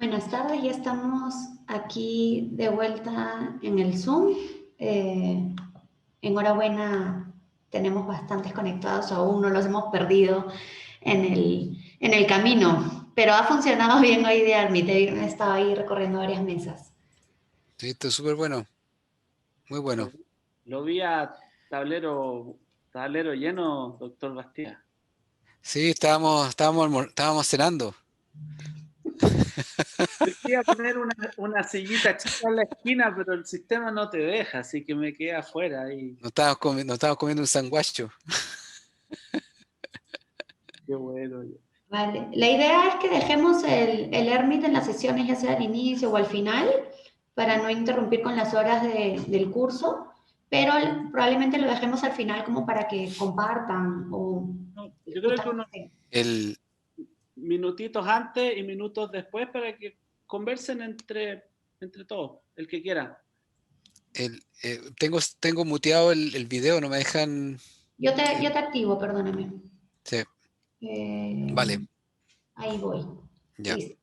Buenas tardes, ya estamos aquí de vuelta en el Zoom. Enhorabuena, tenemos bastantes conectados, aún no los hemos perdido en el camino, pero ha funcionado bien hoy día, he estado ahí recorriendo varias mesas. Sí, esto es súper bueno, muy bueno. Lo vi a tablero lleno, doctor Bastía. Sí, estábamos cenando. Yo quería poner una sillita chica en la esquina, pero el sistema no te deja, así que me quedé afuera. Y Nos estábamos comiendo un sanguacho. qué bueno. Vale. La idea es que dejemos el Ermit en las sesiones, ya sea al inicio o al final, para no interrumpir con las horas del curso, pero probablemente lo dejemos al final como para que compartan o Yo creo que unos El, minutitos antes y minutos después para que conversen entre todos, el que quiera. tengo muteado el video, no me dejan. Yo te activo, perdóname. Sí, Eh, vale, ahí voy. ya, Listo.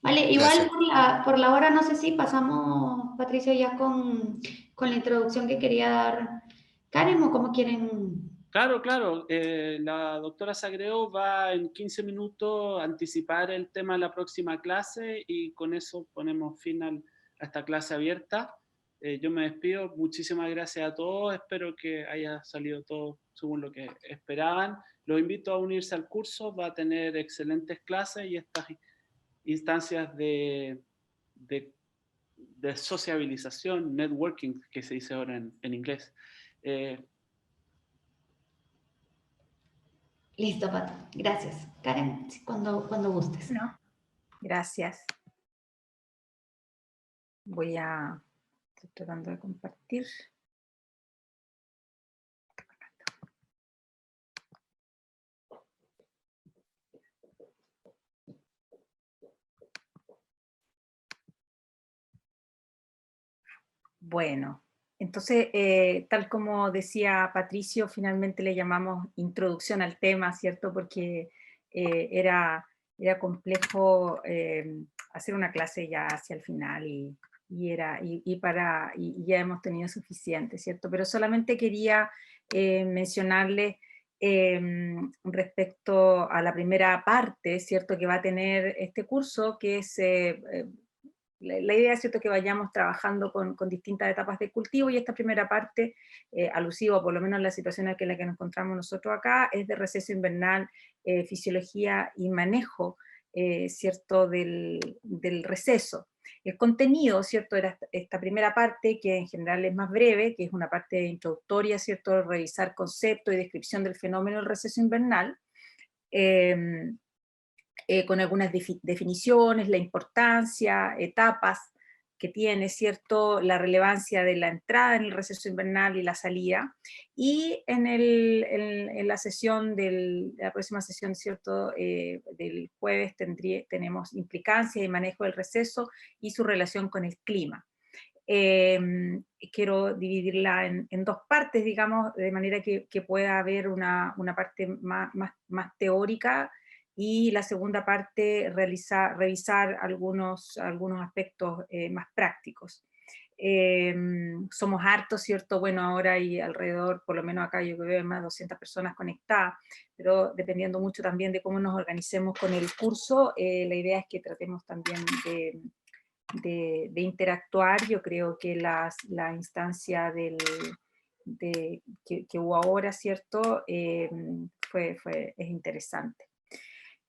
Vale, igual gracias. por la hora, no sé si pasamos, Patricio, ya con la introducción que quería dar Karen o cómo quieren. Claro, claro. La doctora Sagreo va en 15 minutos a anticipar el tema de la próxima clase y con eso ponemos fin a esta clase abierta. Yo me despido. Muchísimas gracias a todos. Espero que haya salido todo según lo que esperaban. Los invito a unirse al curso. Va a tener excelentes clases y estas instancias de sociabilización, networking, que se dice ahora en inglés. Listo, Pato. Gracias. Karen, sí, cuando gustes. No, gracias. Estoy tratando de compartir. Bueno, entonces, tal como decía Patricio, finalmente le llamamos introducción al tema, ¿cierto? Porque era complejo hacer una clase ya hacia el final y ya hemos tenido suficiente, ¿cierto? Pero solamente quería mencionarles respecto a la primera parte, ¿cierto? Que va a tener este curso, que es la idea es, ¿cierto?, que vayamos trabajando con distintas etapas de cultivo, y esta primera parte, alusiva por lo menos a la situación en la que nos encontramos nosotros acá, es de receso invernal, fisiología y manejo, ¿cierto?, del receso. El contenido, ¿cierto?, era esta primera parte, que en general es más breve, que es una parte introductoria, ¿cierto?, revisar conceptos y descripción del fenómeno del receso invernal, con algunas definiciones, la importancia, etapas que tiene, ¿cierto?, la relevancia de la entrada en el receso invernal y la salida, y en la sesión la próxima sesión, ¿cierto?, del jueves tenemos implicancia y manejo del receso y su relación con el clima. Quiero dividirla en dos partes, digamos, de manera que pueda haber una parte más teórica, y la segunda parte revisar algunos aspectos más prácticos. Somos hartos, ¿cierto? Bueno, ahora hay alrededor, por lo menos acá yo creo, más de 200 personas conectadas, pero dependiendo mucho también de cómo nos organicemos con el curso, la idea es que tratemos también de interactuar. Yo creo que la instancia que hubo ahora, ¿cierto? Es interesante.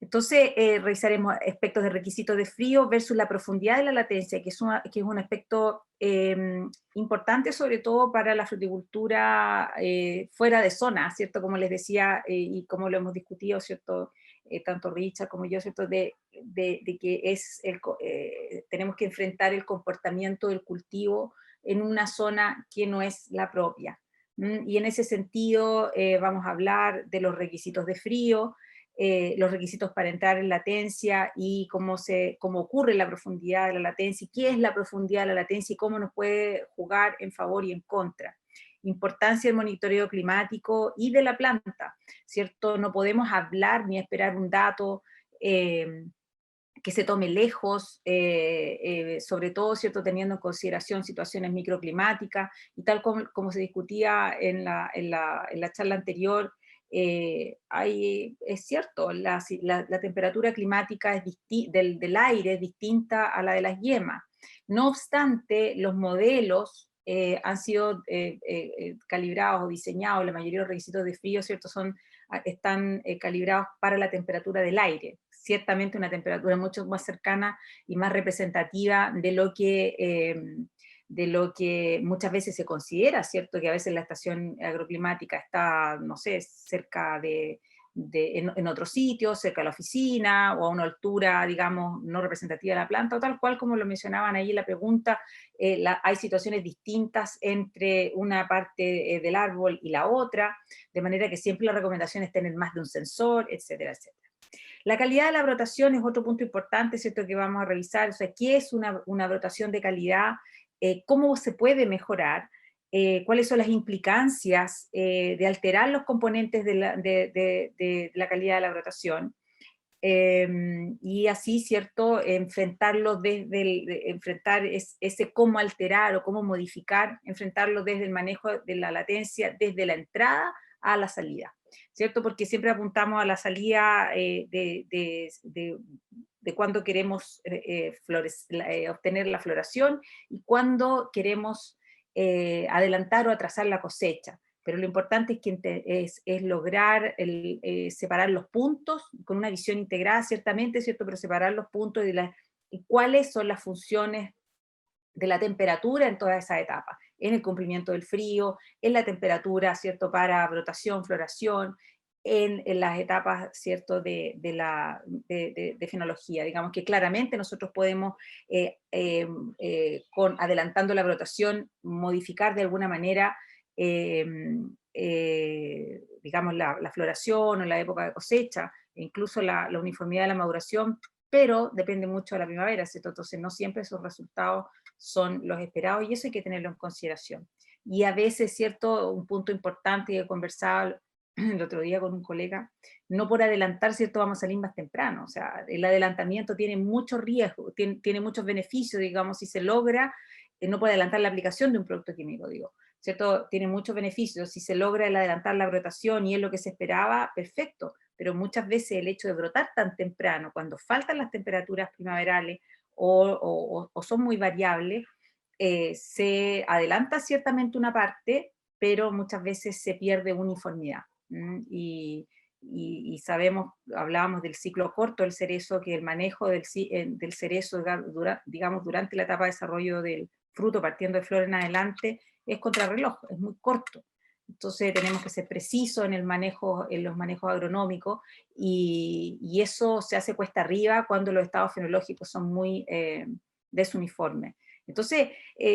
Entonces, revisaremos aspectos de requisitos de frío versus la profundidad de la latencia, que es un aspecto importante, sobre todo para la fruticultura fuera de zona, ¿cierto? Como les decía, y como lo hemos discutido, ¿cierto? Tanto Richard como yo, ¿cierto? De que tenemos que enfrentar el comportamiento del cultivo en una zona que no es la propia. Y en ese sentido vamos a hablar de los requisitos de frío, los requisitos para entrar en latencia y cómo ocurre la profundidad de la latencia, y qué es la profundidad de la latencia y cómo nos puede jugar en favor y en contra. Importancia del monitoreo climático y de la planta, ¿cierto? No podemos hablar ni esperar un dato que se tome lejos, sobre todo, ¿cierto?, teniendo en consideración situaciones microclimáticas, y tal como se discutía en la charla anterior, es cierto, la temperatura climática del aire es distinta a la de las yemas. No obstante, los modelos han sido calibrados o diseñados, la mayoría de los requisitos de frío, ¿cierto?, están calibrados para la temperatura del aire. Ciertamente una temperatura mucho más cercana y más representativa de lo que muchas veces se considera, ¿cierto? Que a veces la estación agroclimática está, no sé, cerca en otro sitio, cerca de la oficina, o a una altura, digamos, no representativa de la planta, o tal cual como lo mencionaban ahí en la pregunta, hay situaciones distintas entre una parte del árbol y la otra, de manera que siempre la recomendación es tener más de un sensor, etcétera, etcétera. La calidad de la brotación es otro punto importante, ¿cierto?, que vamos a revisar. O sea, ¿qué es una brotación de calidad? ¿Cómo se puede mejorar? ¿Cuáles son las implicancias de alterar los componentes de la calidad de la brotación? Y así, ¿cierto?, enfrentar ese cómo alterar o cómo modificar, enfrentarlo desde el manejo de la latencia, desde la entrada a la salida, ¿cierto? Porque siempre apuntamos a la salida de cuando queremos obtener la floración y cuando queremos adelantar o atrasar la cosecha. Pero lo importante es lograr separar los puntos con una visión integrada, ciertamente, ¿cierto? Pero separar los puntos y cuáles son las funciones de la temperatura en toda esa etapa, en el cumplimiento del frío, en la temperatura, ¿cierto?, para brotación, floración, en las etapas, ¿cierto?, de fenología. Digamos que claramente nosotros podemos, adelantando la brotación, modificar de alguna manera, digamos, la floración o la época de cosecha, e incluso la uniformidad de la maduración, pero depende mucho de la primavera, ¿cierto? Entonces no siempre esos resultados son los esperados, y eso hay que tenerlo en consideración. Y a veces, ¿cierto?, un punto importante que conversaba el otro día con un colega, no por adelantar, ¿cierto?, vamos a salir más temprano. O sea, el adelantamiento tiene mucho riesgo, tiene muchos beneficios, digamos, si se logra, no por adelantar la aplicación de un producto químico, digo, ¿cierto? Tiene muchos beneficios. Si se logra el adelantar la brotación y es lo que se esperaba, perfecto. Pero muchas veces el hecho de brotar tan temprano, cuando faltan las temperaturas primaverales o son muy variables, se adelanta ciertamente una parte, pero muchas veces se pierde uniformidad. Y sabemos, hablábamos del ciclo corto del cerezo, que el manejo del cerezo, digamos, durante la etapa de desarrollo del fruto, partiendo de flor en adelante, es contrarreloj, es muy corto. Entonces tenemos que ser precisos en los manejos agronómicos, y eso se hace cuesta arriba cuando los estados fenológicos son muy desuniformes. Entonces,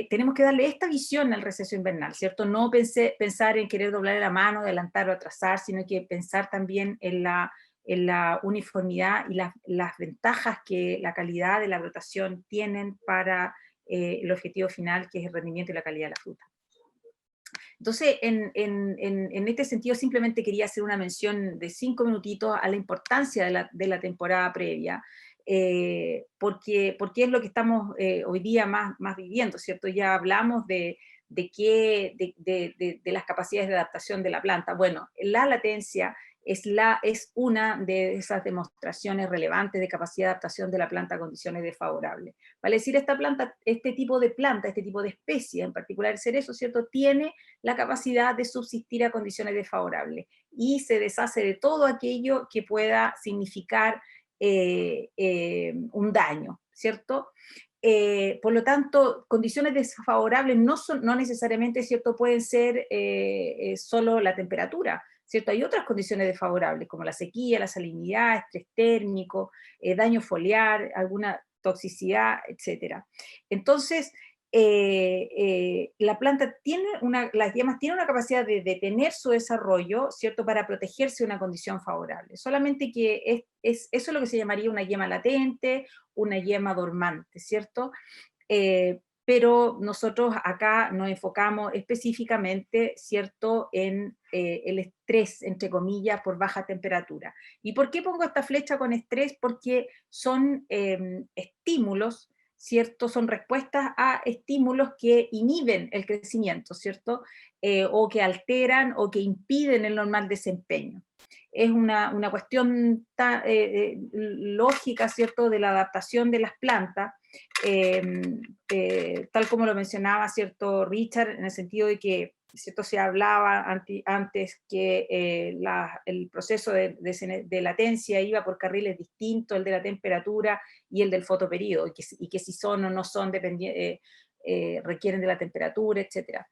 tenemos que darle esta visión al receso invernal, ¿cierto? No pensar en querer doblar la mano, adelantar o atrasar, sino que pensar también en la uniformidad y las ventajas que la calidad de la brotación tienen para el objetivo final, que es el rendimiento y la calidad de la fruta. Entonces, en este sentido, simplemente quería hacer una mención de 5 minutitos a la importancia de la temporada previa, porque es lo que estamos hoy día más viviendo, ¿cierto? Ya hablamos de las capacidades de adaptación de la planta. Bueno, la latencia es una de esas demostraciones relevantes de capacidad de adaptación de la planta a condiciones desfavorables. Vale decir, este tipo de planta, este tipo de especie, en particular el cerezo, ¿cierto?, tiene la capacidad de subsistir a condiciones desfavorables y se deshace de todo aquello que pueda significar un daño, ¿cierto? Por lo tanto, condiciones desfavorables no necesariamente, ¿cierto?, pueden ser solo la temperatura, ¿cierto? Hay otras condiciones desfavorables, como la sequía, la salinidad, estrés térmico, daño foliar, alguna toxicidad, etc. Entonces, la planta las yemas tienen una capacidad de detener su desarrollo, ¿cierto?, para protegerse de una condición favorable. Solamente que eso es lo que se llamaría una yema latente, una yema dormante, ¿cierto? pero nosotros acá nos enfocamos específicamente, ¿cierto?, en el estrés, entre comillas, por baja temperatura. ¿Y por qué pongo esta flecha con estrés? Porque son estímulos, ¿cierto? Son respuestas a estímulos que inhiben el crecimiento, ¿cierto? O que alteran o que impiden el normal desempeño. Es una cuestión lógica, ¿cierto?, de la adaptación de las plantas, tal como lo mencionaba, ¿cierto?, Richard, en el sentido de que, ¿cierto?, se hablaba antes que el proceso de latencia iba por carriles distintos, el de la temperatura y el del fotoperíodo, y que si son o no son, requieren de la temperatura, etc.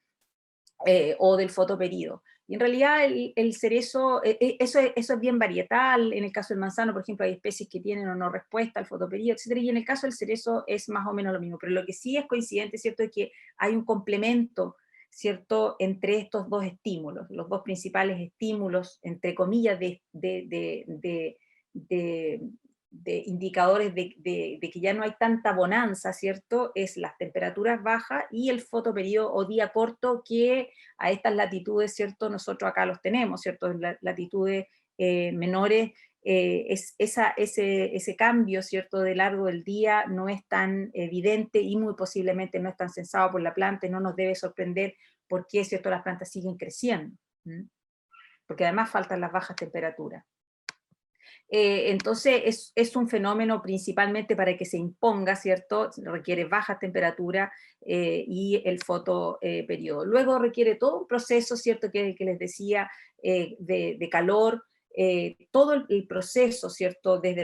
O del fotoperíodo. Y en realidad el cerezo, eso es bien varietal. En el caso del manzano, por ejemplo, hay especies que tienen o no respuesta al fotoperíodo, etc. Y en el caso del cerezo es más o menos lo mismo. Pero lo que sí es coincidente, ¿cierto?, es que hay un complemento, ¿cierto?, entre estos dos estímulos, los dos principales estímulos, entre comillas, de indicadores de que ya no hay tanta bonanza, ¿cierto?, es las temperaturas bajas y el fotoperíodo o día corto, que a estas latitudes, ¿cierto?, nosotros acá los tenemos, ¿cierto?, en latitudes menores, ese cambio, ¿cierto?, de largo del día no es tan evidente y muy posiblemente no es tan sensado por la planta, y no nos debe sorprender por qué, ¿cierto?, las plantas siguen creciendo, porque además faltan las bajas temperaturas. Entonces es un fenómeno principalmente para que se imponga, ¿cierto? Requiere baja temperatura y el fotoperiodo. Luego requiere todo un proceso, ¿cierto?, que les decía, de calor, todo el proceso, ¿cierto?, desde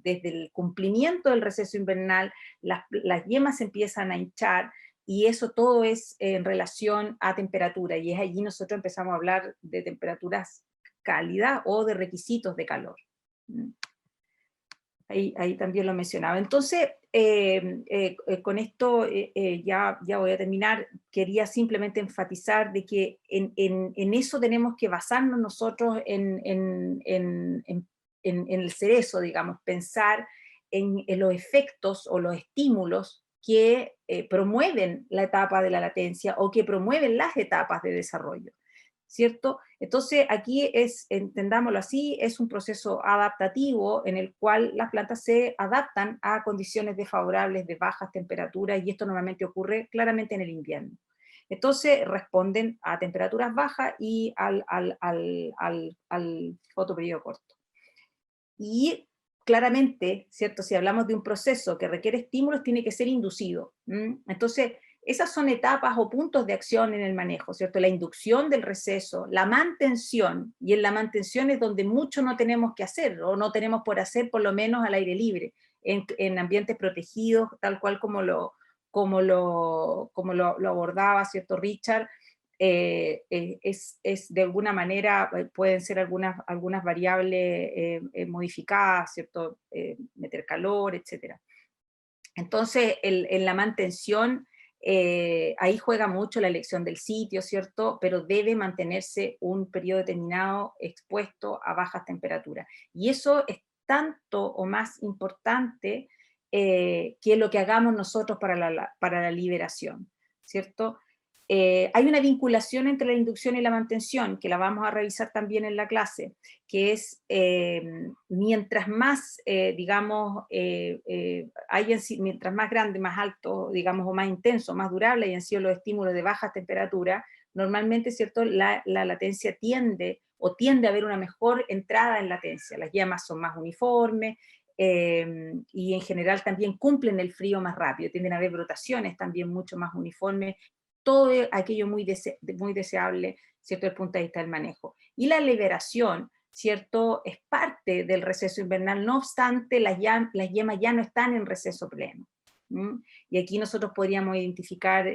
el cumplimiento del receso invernal, las yemas empiezan a hinchar, y eso todo es en relación a temperatura, y es allí nosotros empezamos a hablar de temperaturas cálidas o de requisitos de calor. Ahí también lo mencionaba. Entonces, con esto ya voy a terminar. Quería simplemente enfatizar de que en eso tenemos que basarnos nosotros en el cerezo, digamos, pensar en los efectos o los estímulos que promueven la etapa de la latencia o que promueven las etapas de desarrollo, ¿cierto? Entonces aquí entendámoslo así, es un proceso adaptativo en el cual las plantas se adaptan a condiciones desfavorables de bajas temperaturas, y esto normalmente ocurre claramente en el invierno. Entonces responden a temperaturas bajas y al fotoperíodo corto. Y claramente, ¿cierto?, si hablamos de un proceso que requiere estímulos, tiene que ser inducido. Entonces, esas son etapas o puntos de acción en el manejo, ¿cierto? La inducción del receso, la mantención, y en la mantención es donde mucho no tenemos que hacer, o no tenemos por hacer, por lo menos al aire libre, en ambientes protegidos, tal cual como lo abordaba, ¿cierto?, Richard. Es de alguna manera, pueden ser algunas variables modificadas, ¿cierto?, meter calor, etc. Entonces, en la mantención, ahí juega mucho la elección del sitio, ¿cierto?, pero debe mantenerse un periodo determinado expuesto a bajas temperaturas. Y eso es tanto o más importante que lo que hagamos nosotros para la liberación, ¿cierto? Hay una vinculación entre la inducción y la mantención, que la vamos a revisar también en la clase, que es mientras más, digamos, mientras más grande, más alto, digamos, o más intenso, más durable hayan sido los estímulos de baja temperatura, normalmente, ¿cierto?, la latencia tiende a haber una mejor entrada en latencia. Las yemas son más uniformes, y en general también cumplen el frío más rápido, tienden a haber brotaciones también mucho más uniformes, todo aquello muy deseable, ¿cierto?, desde el punto de vista del manejo. Y la liberación, ¿cierto?, es parte del receso invernal, no obstante las yemas ya no están en receso pleno. Y aquí nosotros podríamos identificar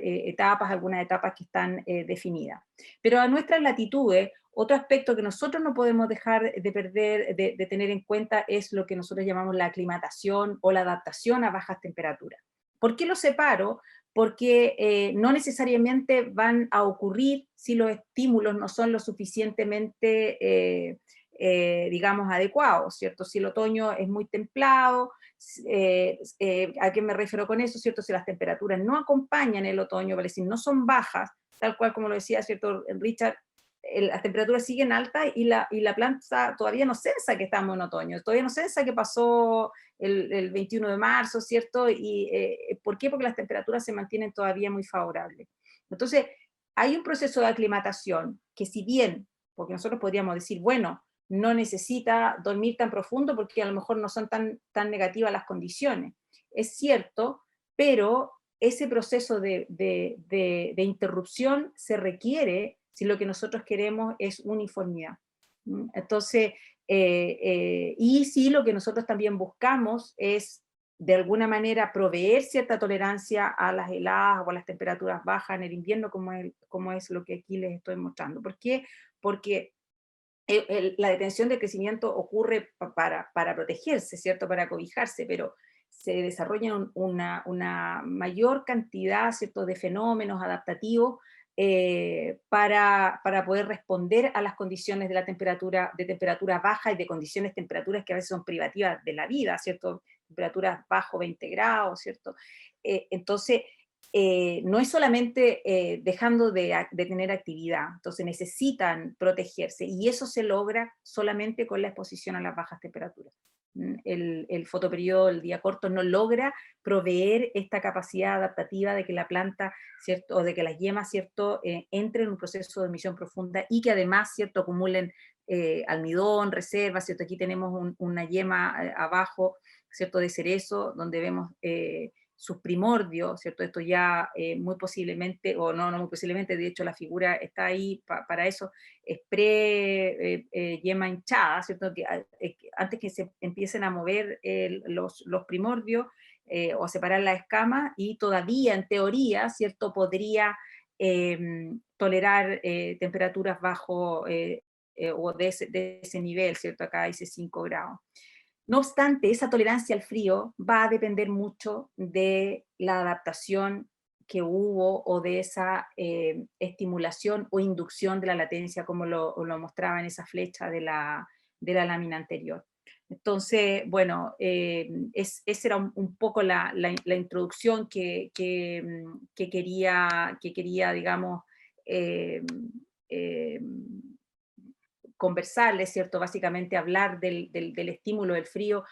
algunas etapas que están definidas. Pero a nuestras latitudes, otro aspecto que nosotros no podemos dejar de perder, de tener en cuenta, es lo que nosotros llamamos la aclimatación o la adaptación a bajas temperaturas. ¿Por qué lo separo? Porque no necesariamente van a ocurrir si los estímulos no son lo suficientemente, digamos, adecuados, ¿cierto? Si el otoño es muy templado, ¿A qué me refiero con eso? ¿Cierto? Si las temperaturas no acompañan el otoño, vale decir, no son bajas, tal cual como lo decía, ¿cierto? Richard, las temperaturas siguen altas y la planta todavía no sensa que estamos en otoño, todavía no sensa que pasó el 21 de marzo, ¿cierto? Y, ¿por qué? Porque las temperaturas se mantienen todavía muy favorables. Entonces, hay un proceso de aclimatación que, si bien, porque nosotros podríamos decir, bueno, no necesita dormir tan profundo porque a lo mejor no son tan negativas las condiciones. Es cierto, pero ese proceso de interrupción se requiere si lo que nosotros queremos es uniformidad. Entonces, y si lo que nosotros también buscamos es de alguna manera proveer cierta tolerancia a las heladas o a las temperaturas bajas en el invierno, como es lo que aquí les estoy mostrando. ¿Por qué? Porque la detención del crecimiento ocurre para protegerse, ¿cierto? Para cobijarse, pero se desarrolla una mayor cantidad, ¿cierto?, de fenómenos adaptativos para poder responder a las condiciones de temperatura baja y de temperaturas que a veces son privativas de la vida, ¿cierto? Temperaturas bajo 20 grados, ¿cierto? Entonces, no es solamente dejando de tener actividad, entonces necesitan protegerse, y eso se logra solamente con la exposición a las bajas temperaturas. El fotoperiodo, el día corto, no logra proveer esta capacidad adaptativa de que la planta, ¿cierto?, o de que las yemas, ¿cierto?, entren en un proceso de emisión profunda y que además, ¿cierto?, acumulen almidón, reservas, ¿cierto? Aquí tenemos una yema abajo, ¿cierto?, de cerezo, donde vemos sus primordios, ¿cierto? Esto ya muy posiblemente, o no muy posiblemente, de hecho la figura está ahí para eso, es yema hinchada, ¿cierto? Que antes que se empiecen a mover los primordios o a separar la escama, y todavía en teoría, ¿cierto?, podría tolerar temperaturas bajo o de ese nivel, ¿cierto? Acá dice 5 grados. No obstante, esa tolerancia al frío va a depender mucho de la adaptación que hubo o de esa estimulación o inducción de la latencia, como lo mostraba en esa flecha de la lámina anterior. Entonces, bueno, esa era un poco la introducción que quería, digamos, conversarles, ¿cierto? Básicamente hablar del estímulo del frío.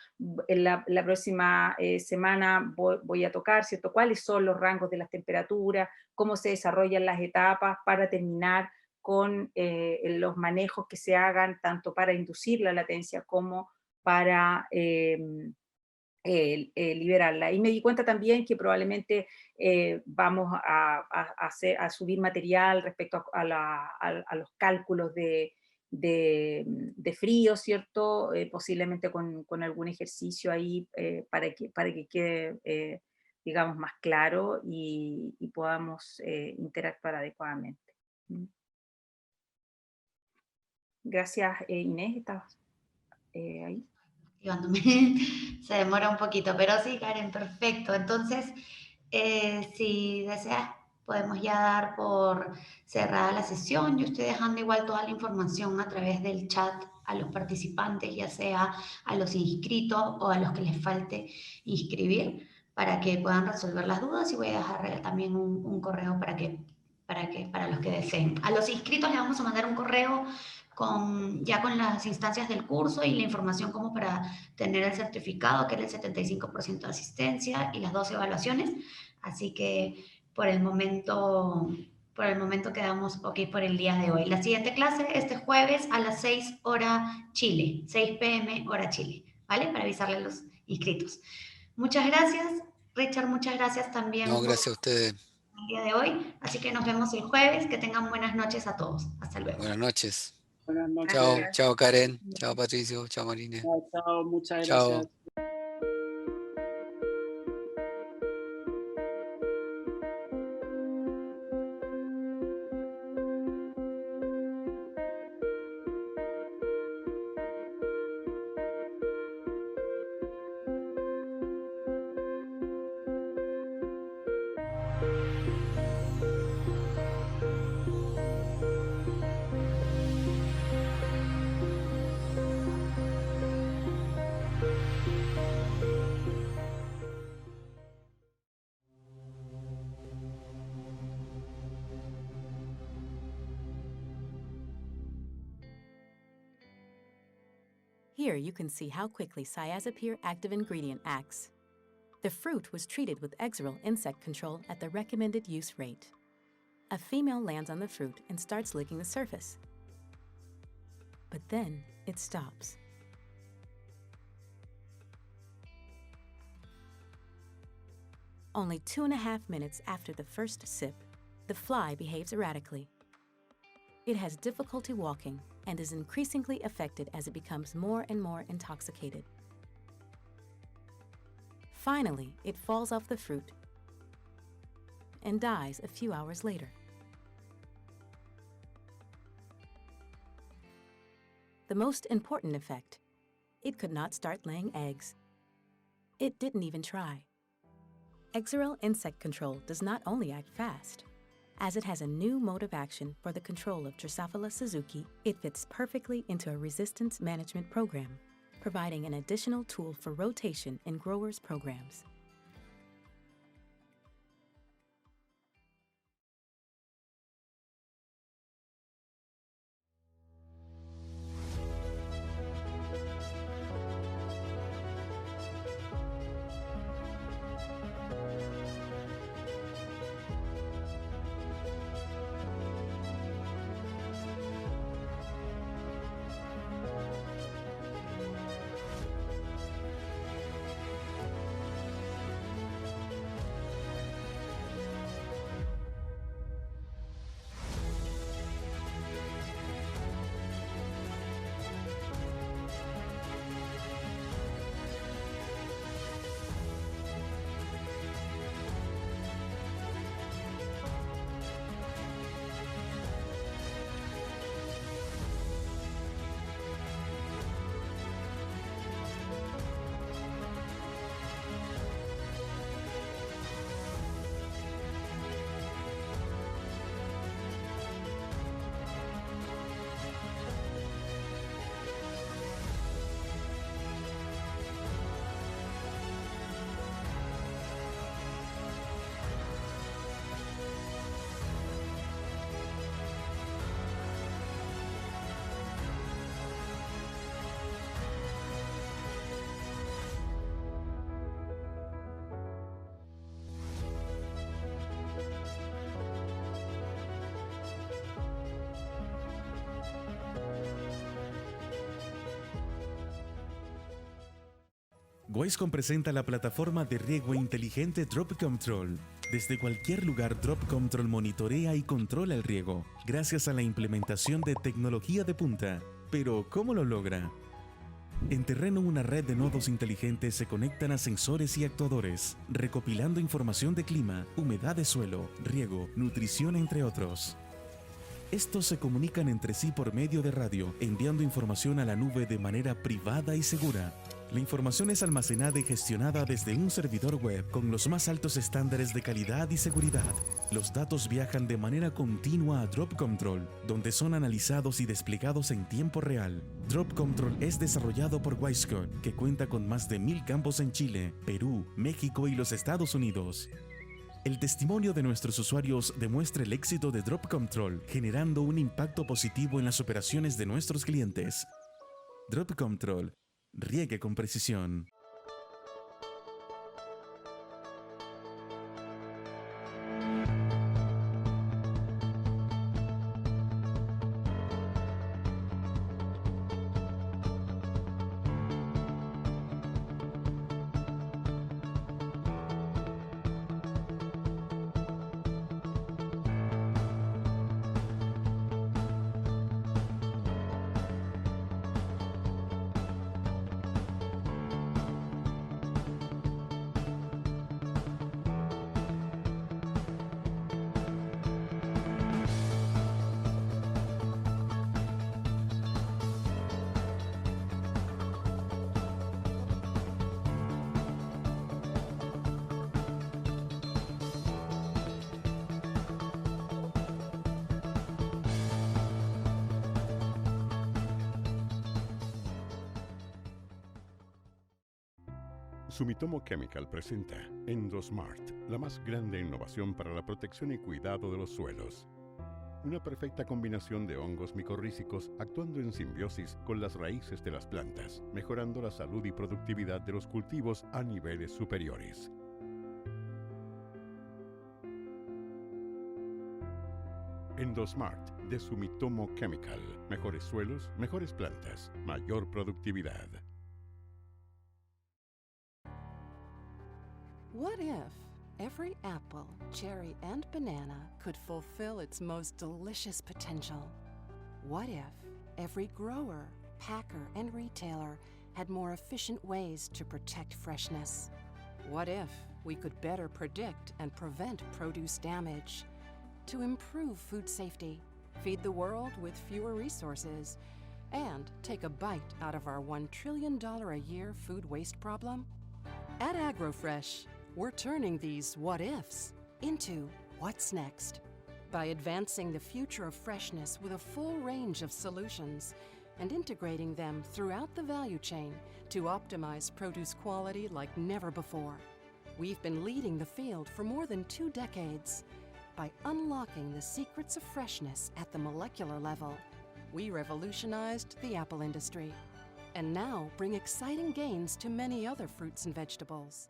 En la próxima semana voy a tocar, ¿cierto?, cuáles son los rangos de las temperaturas, cómo se desarrollan las etapas para terminar con los manejos que se hagan tanto para inducir la latencia como para liberarla. Y me di cuenta también que probablemente vamos a subir material respecto a los cálculos de frío, ¿cierto? Posiblemente con algún ejercicio ahí para que quede, digamos, más claro y podamos interactuar adecuadamente. Gracias, Inés, ¿estabas ahí? Se demora un poquito, pero sí, Karen, perfecto. Entonces, si deseas, podemos ya dar por cerrada la sesión. Yo estoy dejando igual toda la información a través del chat a los participantes, ya sea a los inscritos o a los que les falte inscribir, para que puedan resolver las dudas, y voy a dejar también un correo para los que deseen. A los inscritos les vamos a mandar un correo ya con las instancias del curso y la información como para tener el certificado, que es el 75% de asistencia y las 2 evaluaciones. Así que por el momento quedamos ok por el día de hoy. La siguiente clase este jueves a las 6 hora Chile, 6 p.m. hora Chile, ¿vale? Para avisarle a los inscritos. Muchas gracias, Richard, muchas gracias también. No, gracias a ustedes. El día de hoy, así que nos vemos el jueves. Que tengan buenas noches a todos. Hasta luego. Buenas noches. Buenas noches. Chao Karen, chao Patricio, chao Marina. Chao, muchas Chao. gracias. Here you can see how quickly Cyazypyr active ingredient acts. The fruit was treated with Exirel insect control at the recommended use rate. A female lands on the fruit and starts licking the surface. But then it stops. Only 2.5 minutes after the first sip, the fly behaves erratically. It has difficulty walking and is increasingly affected as it becomes more and more intoxicated. Finally, it falls off the fruit and dies a few hours later. The most important effect, it could not start laying eggs. It didn't even try. Exirel insect control does not only act fast. As it has a new mode of action for the control of Drosophila suzuki, it fits perfectly into a resistance management program, providing an additional tool for rotation in growers' programs. Wisecom presenta la plataforma de riego inteligente Drop Control. Desde cualquier lugar, Drop Control monitorea y controla el riego, gracias a la implementación de tecnología de punta. Pero, ¿cómo lo logra? En terreno, una red de nodos inteligentes se conectan a sensores y actuadores, recopilando información de clima, humedad de suelo, riego, nutrición, entre otros. Estos se comunican entre sí por medio de radio, enviando información a la nube de manera privada y segura. La información es almacenada y gestionada desde un servidor web con los más altos estándares de calidad y seguridad. Los datos viajan de manera continua a Drop Control, donde son analizados y desplegados en tiempo real. Drop Control es desarrollado por Wisecom, que cuenta con más de 1000 campos en Chile, Perú, México y los Estados Unidos. El testimonio de nuestros usuarios demuestra el éxito de Drop Control, generando un impacto positivo en las operaciones de nuestros clientes. Drop Control. Riegue con precisión. Sumitomo Chemical presenta EndoSmart, la más grande innovación para la protección y cuidado de los suelos. una perfecta combinación de hongos micorrízicos actuando en simbiosis con las raíces de las plantas, mejorando la salud y productividad de los cultivos a niveles superiores. Endosmart de Sumitomo Chemical. Mejores suelos, mejores plantas, mayor productividad. What if every apple, cherry, and banana could fulfill its most delicious potential? What if every grower, packer, and retailer had more efficient ways to protect freshness? What if we could better predict and prevent produce damage? To improve food safety, feed the world with fewer resources, and take a bite out of our $1 trillion a year food waste problem? At AgroFresh, we're turning these what-ifs into what's next by advancing the future of freshness with a full range of solutions and integrating them throughout the value chain to optimize produce quality like never before. We've been leading the field for more than 2 decades. By unlocking the secrets of freshness at the molecular level, we revolutionized the apple industry and now bring exciting gains to many other fruits and vegetables.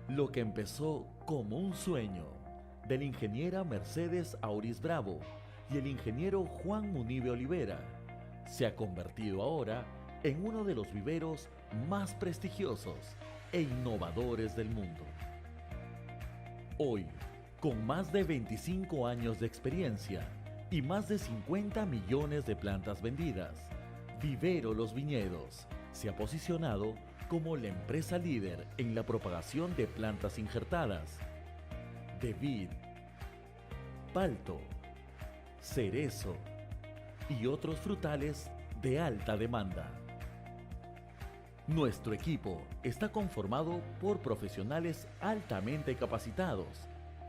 Lo que empezó como un sueño de la ingeniera Mercedes Auris Bravo y el ingeniero Juan Munive Olivera se ha convertido ahora en uno de los viveros más prestigiosos e innovadores del mundo. Hoy, con más de 25 años de experiencia y más de 50 millones de plantas vendidas, Vivero Los Viñedos se ha posicionado como la empresa líder en la propagación de plantas injertadas, de vid, palto, cerezo y otros frutales de alta demanda. Nuestro equipo está conformado por profesionales altamente capacitados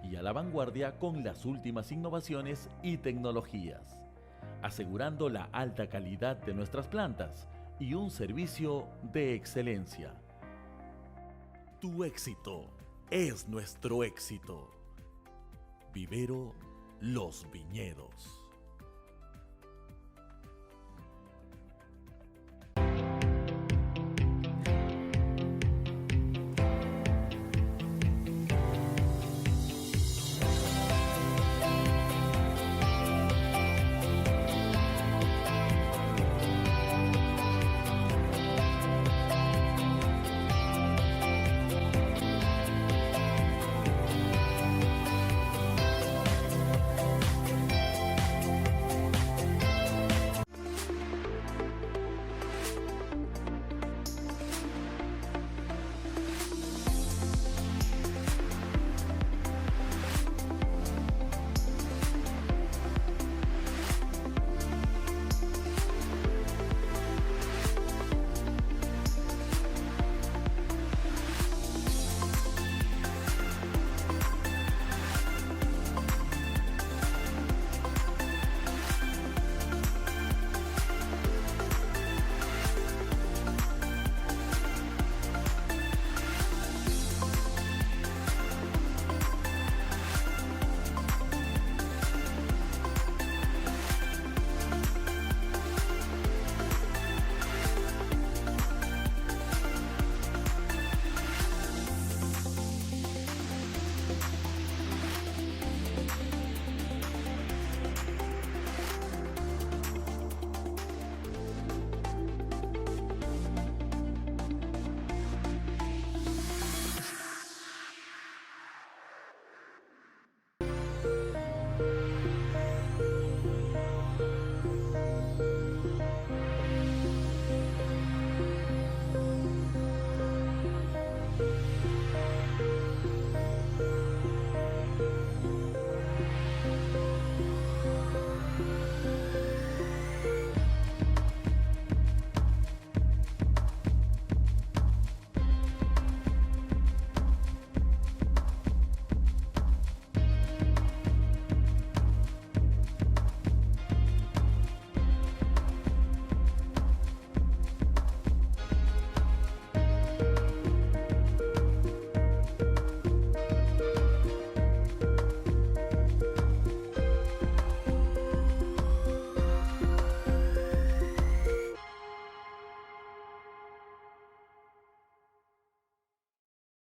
y a la vanguardia con las últimas innovaciones y tecnologías, asegurando la alta calidad de nuestras plantas y un servicio de excelencia. Tu éxito es nuestro éxito. Vivero Los Viñedos.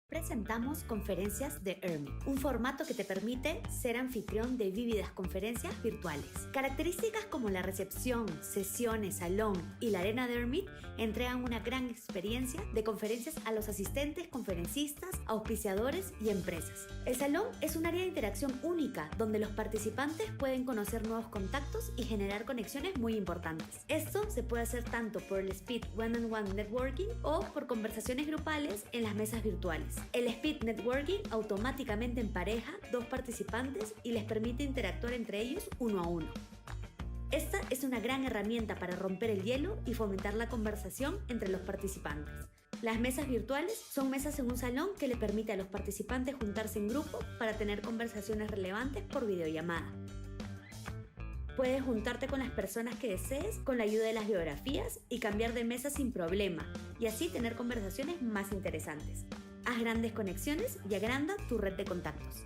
Presentamos Conferencias de Hermit, un formato que te permite ser anfitrión de vívidas conferencias virtuales. Características como la recepción, sesiones, salón y la arena de Hermit entregan una gran experiencia de conferencias a los asistentes, conferencistas, auspiciadores y empresas. El salón es un área de interacción única donde los participantes pueden conocer nuevos contactos y generar conexiones muy importantes. Esto se puede hacer tanto por el Speed One-on-One Networking o por conversaciones grupales en las mesas virtuales. El Speed Networking automáticamente empareja dos participantes y les permite interactuar entre ellos uno a uno. Esta es una gran herramienta para romper el hielo y fomentar la conversación entre los participantes. Las mesas virtuales son mesas en un salón que le permite a los participantes juntarse en grupo para tener conversaciones relevantes por videollamada. Puedes juntarte con las personas que desees con la ayuda de las biografías y cambiar de mesa sin problema, y así tener conversaciones más interesantes. Haz grandes conexiones y agranda tu red de contactos.